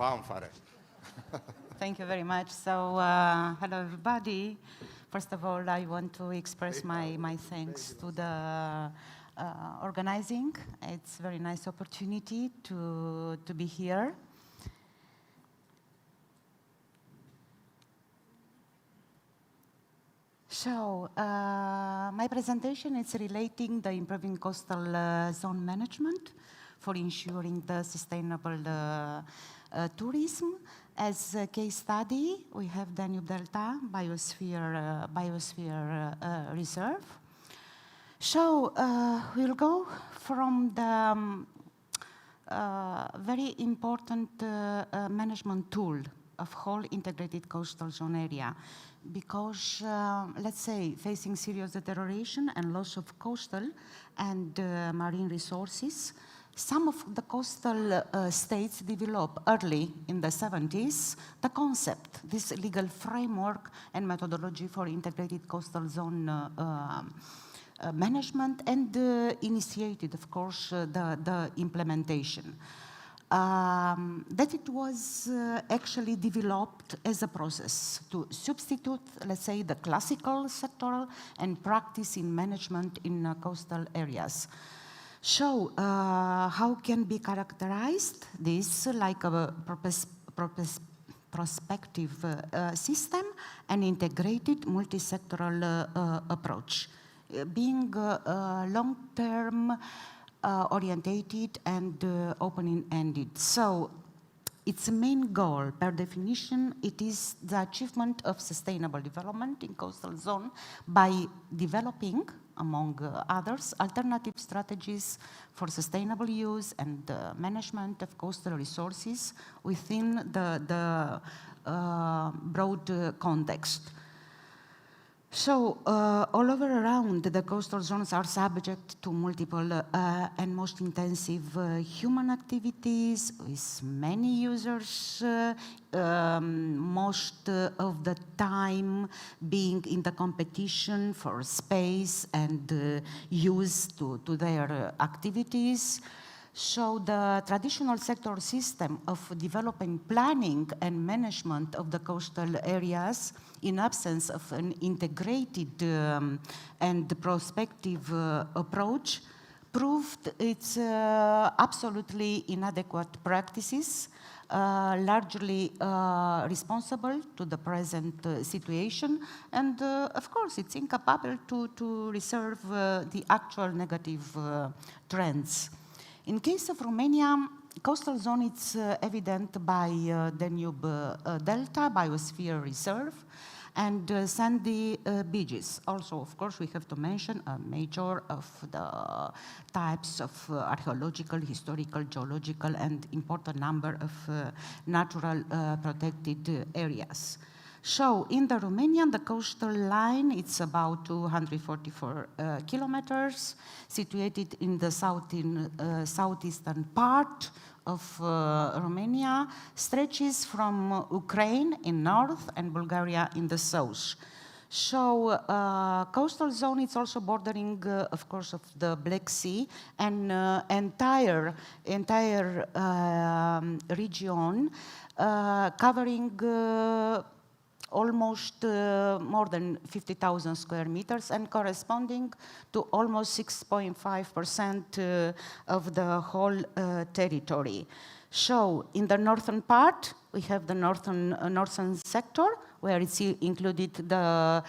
fanfare. Thank you very much. So, hello everybody. First of all, I want to express my thanks to the organizing. It's a very nice opportunity to be here. So, my presentation is relating the improving coastal zone management for ensuring the sustainable tourism. As a case study, we have Danube Delta Biosphere Reserve. So, we'll go from the very important management tool of whole integrated coastal zone area, because, let's say, facing serious deterioration and loss of coastal and marine resources, some of the coastal states developed early in the 70s the concept, this legal framework and methodology for integrated coastal zone management, and initiated, of course, the implementation. That it was actually developed as a process to substitute, let's say, the classical sectoral and practice in management in coastal areas. So, how can be characterized this like a prospective system and integrated multi-sectoral approach, being long-term orientated and open-ended. So, its main goal, per definition, it is the achievement of sustainable development in coastal zone by developing, among others, alternative strategies for sustainable use and management of coastal resources within the broad context. So, all over around, the coastal zones are subject to multiple and most intensive human activities with many users, most of the time being in the competition for space and use to their activities. So the traditional sector system of developing planning and management of the coastal areas in absence of an integrated and prospective approach proved its absolutely inadequate practices, largely responsible to the present situation, and of course it's incapable to reserve the actual negative trends. In case of Romania, coastal zone is evident by Danube Delta Biosphere Reserve and sandy beaches. Also, of course, we have to mention a major of the types of archaeological, historical, geological, and important number of natural protected areas. So, in the Romanian, the coastal line, it's about 244 kilometers, situated in the southeastern part of Romania, stretches from Ukraine in north and Bulgaria in the south. So, coastal zone is also bordering, of course, of the Black Sea, and entire region covering almost more than 50,000 square meters and corresponding to almost 6.5% of the whole territory. So, in the northern part, we have the northern sector, where it's included the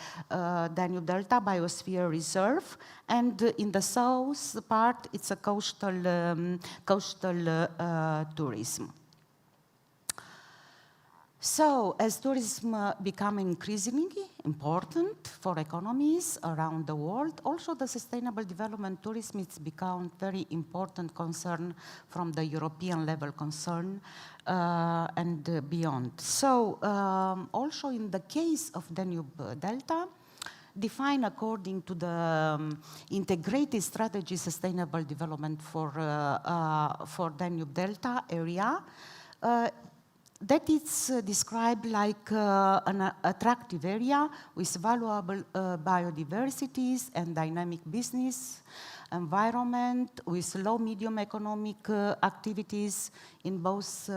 Danube Delta Biosphere Reserve, and in the south part, it's a coastal tourism. So, as tourism becomes increasingly important for economies around the world, also the sustainable development tourism has become very important concern from the European level concern and beyond. So, also in the case of Danube Delta, defined according to the integrated strategy sustainable development for Danube Delta area, that is described like an attractive area with valuable biodiversities and dynamic business environment with low-medium economic activities in both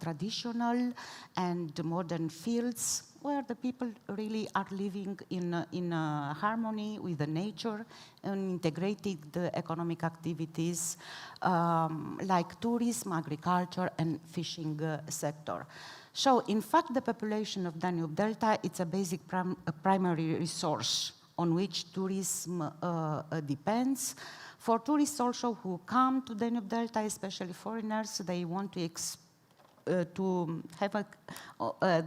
traditional and modern fields, where the people really are living in harmony with the nature and integrating the economic activities like tourism, agriculture, and fishing sector. So, in fact, the population of Danube Delta, it's a basic primary resource on which tourism depends. For tourists also who come to Danube Delta, especially foreigners, they want to have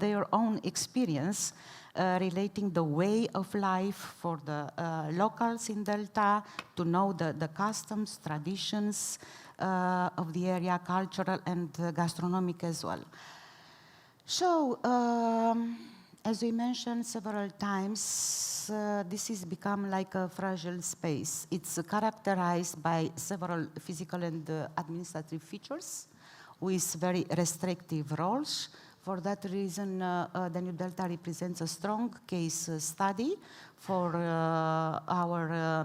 their own experience relating the way of life for the locals in Delta, to know the customs, traditions of the area, cultural and gastronomic as well. So, as we mentioned several times, this has become like a fragile space. It's characterized by several physical and administrative features with very restrictive roles. For that reason, Danube Delta represents a strong case study for our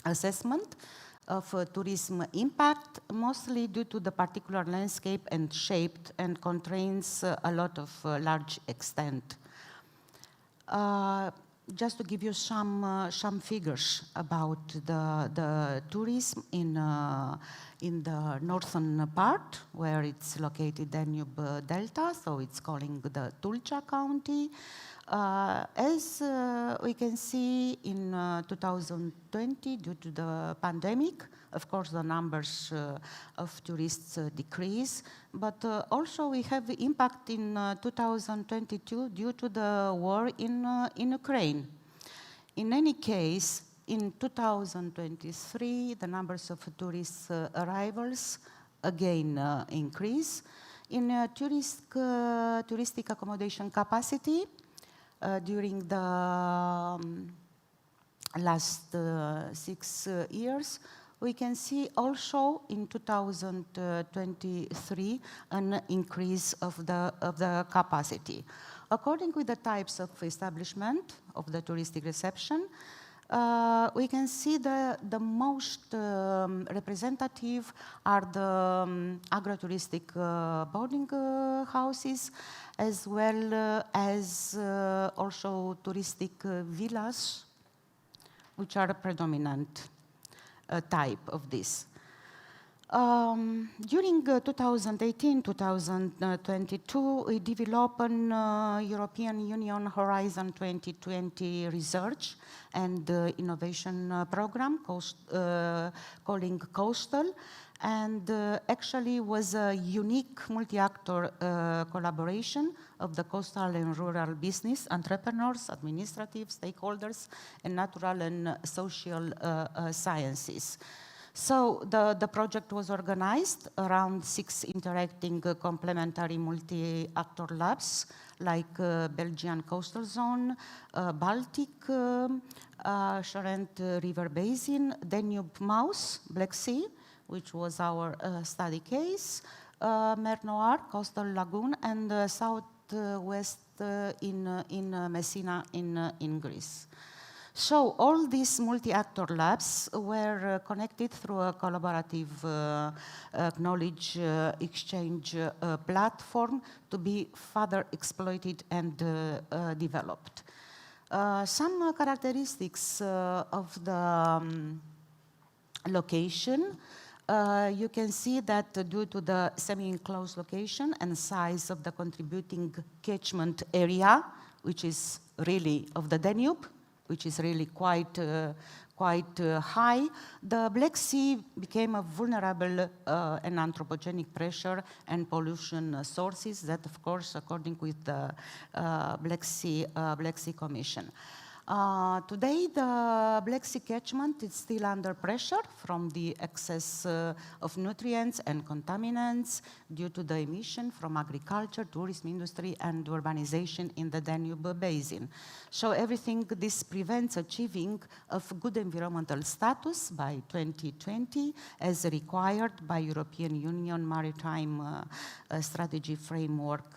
assessment of tourism impact, mostly due to the particular landscape and shaped and contains a lot of large extent. Just to give you some figures about the tourism in the northern part, where it's located Danube Delta, so it's calling the Tulcea County. As we can see in 2020, due to the pandemic, of course the numbers of tourists decrease, but also we have the impact in 2022 due to the war in Ukraine. In any case, in 2023, the numbers of tourist arrivals again increase. In touristic accommodation capacity, during the last 6 years, we can see also in 2023 an increase of the capacity. According with the types of establishment of the touristic reception, we can see the most representative are the agro-touristic boarding houses, as well as also touristic villas, which are a predominant type of this. During 2018-2022, we developed an European Union Horizon 2020 research and innovation program calling Coastal, and actually was a unique multi-actor collaboration of the coastal and rural business, entrepreneurs, administrative stakeholders, and natural and social sciences. So the project was organized around 6 interacting complementary multi-actor labs, like Belgian Coastal Zone, Baltic, Charente River Basin, Danube Mouse, Black Sea, which was our study case, Mer Noir, Coastal Lagoon, and Southwest in Messina in Greece. So all these multi-actor labs were connected through a collaborative knowledge exchange platform to be further exploited and developed. Some characteristics of the location, you can see that due to the semi-enclosed location and size of the contributing catchment area, which is really of the Danube, which is really quite high, the Black Sea became a vulnerable and anthropogenic pressure and pollution sources that, of course, according with the Black Sea Commission. Today, the Black Sea catchment is still under pressure from the excess of nutrients and contaminants due to the emission from agriculture, tourism industry, and urbanization in the Danube basin. So everything this prevents achieving of good environmental status by 2020 as required by European Union Maritime Strategy Framework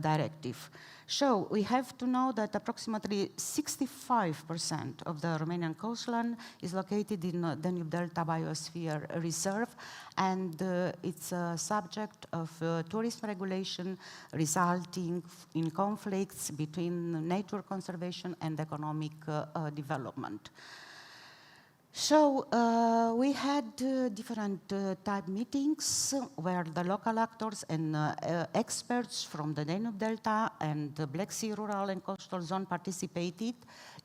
Directive. So we have to know that approximately 65% of the Romanian coastline is located in the Danube Delta Biosphere Reserve, and it's a subject of tourism regulation resulting in conflicts between nature conservation and economic development. So we had different type meetings where the local actors and experts from the Danube Delta and the Black Sea Rural and Coastal Zone participated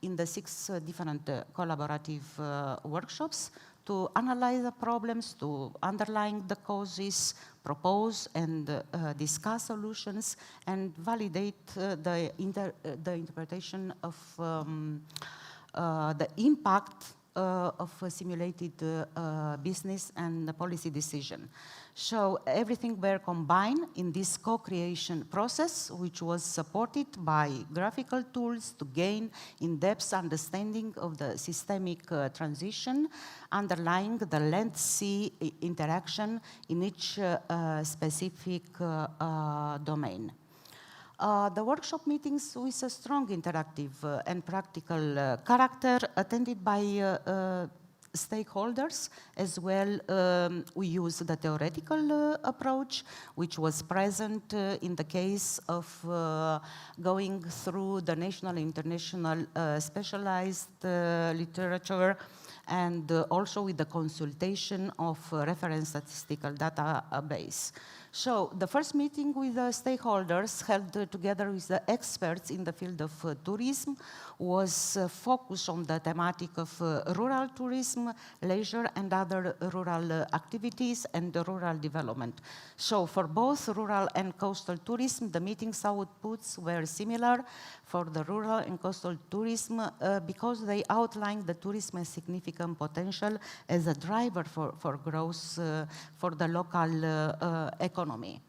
in the 6 different collaborative workshops to analyze the problems, to underline the causes, propose and discuss solutions, and validate the interpretation of the impact of a simulated business and policy decision. So everything were combined in this co-creation process, which was supported by graphical tools to gain in-depth understanding of the systemic transition underlying the land-sea interaction in each specific domain. The workshop meetings with a strong interactive and practical character attended by stakeholders as well. We used the theoretical approach, which was present in the case of going through the national and international specialized literature, and also with the consultation of reference statistical database. So the first meeting with the stakeholders held together with the experts in the field of tourism was focused on the thematic of rural tourism, leisure and other rural activities and rural development. So for both rural and coastal tourism, the meeting's outputs were similar. For the rural and coastal tourism because they outlined the tourism's significant potential as a driver for growth for the local economy.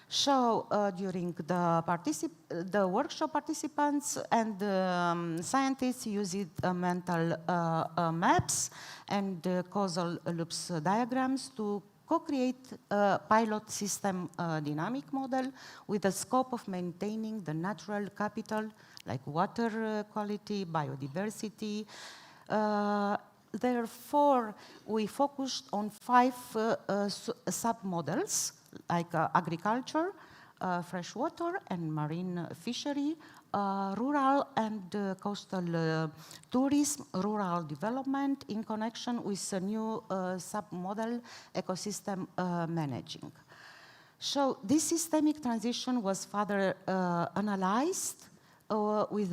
So during the workshop, participants and scientists used mental maps and causal loops diagrams to co-create a pilot system dynamic model with the scope of maintaining the natural capital like water quality, biodiversity. Therefore, we focused on 5 sub-models like agriculture, freshwater and marine fishery, rural and coastal tourism, rural development in connection with a new sub-model ecosystem managing. So this systemic transition was further analyzed with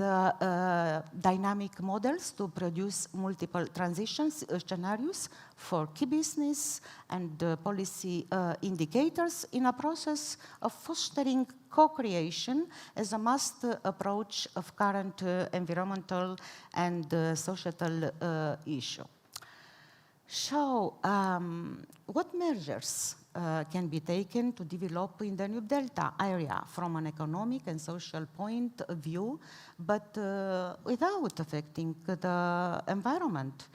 dynamic models to produce multiple transitions scenarios for key business and policy indicators in a process of fostering co-creation as a must approach of current environmental and societal issue. So, what measures can be taken to develop in the Danube Delta area from an economic and social point of view, but without affecting the environment,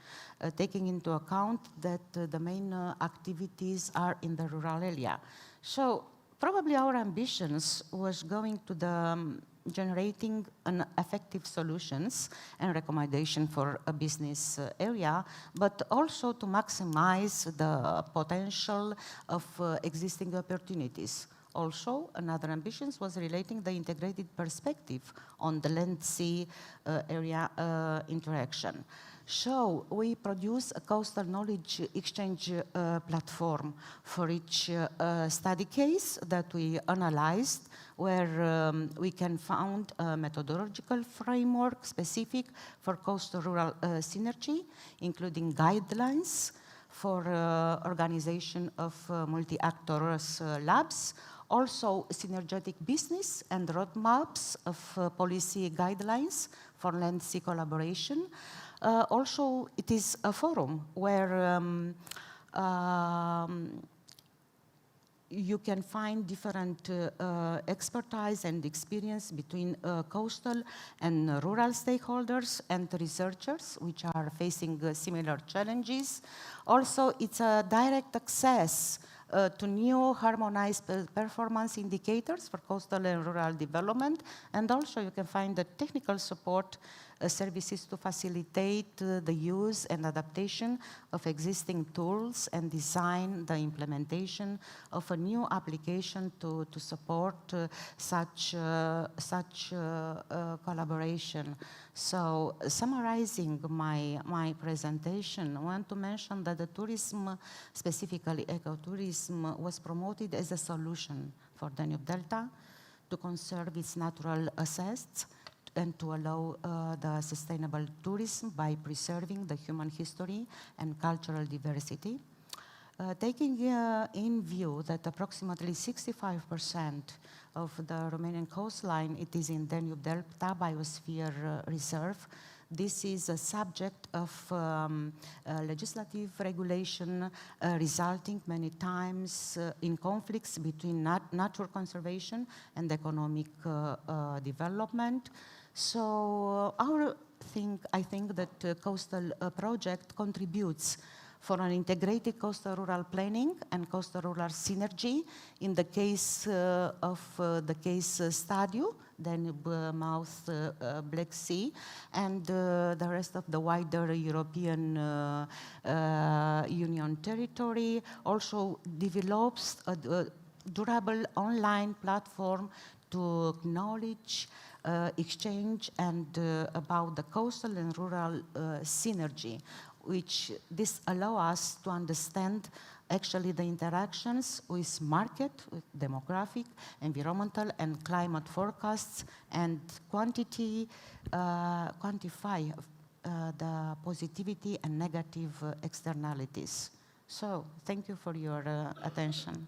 taking into account that the main activities are in the rural area. So probably our ambitions was going to the generating an effective solutions and recommendation for a business area, but also to maximize the potential of existing opportunities. Also, another ambition was relating the integrated perspective on the land-sea area interaction. So we produce a coastal knowledge exchange platform for each study case that we analyzed, where we can found a methodological framework specific for coastal-rural synergy, including guidelines for organization of multi-actors labs, also synergetic business and roadmaps of policy guidelines for land-sea collaboration. Also, it is a forum where you can find different expertise and experience between coastal and rural stakeholders and researchers which are facing similar challenges. Also, it's a direct access to new harmonized performance indicators for coastal and rural development, and also you can find the technical support services to facilitate the use and adaptation of existing tools and design the implementation of a new application to support such collaboration. So summarizing my presentation, I want to mention that the tourism, specifically ecotourism, was promoted as a solution for Danube Delta to conserve its natural assets and to allow the sustainable tourism by preserving the human history and cultural diversity. Taking in view that approximately 65% of the Romanian coastline, it is in Danube Delta Biosphere Reserve, this is a subject of legislative regulation resulting many times in conflicts between nature conservation and economic development. So I think that coastal project contributes for an integrated coastal rural planning and coastal rural synergy in the case of the case Studia, Danube Mouth Black Sea, and the rest of the wider European Union territory also develops a durable online platform to acknowledge exchange and about the coastal and rural synergy, which this allow us to understand actually the interactions with market, with demographic, environmental, and climate forecasts, and quantify the positivity and negative externalities. So, thank you for your attention.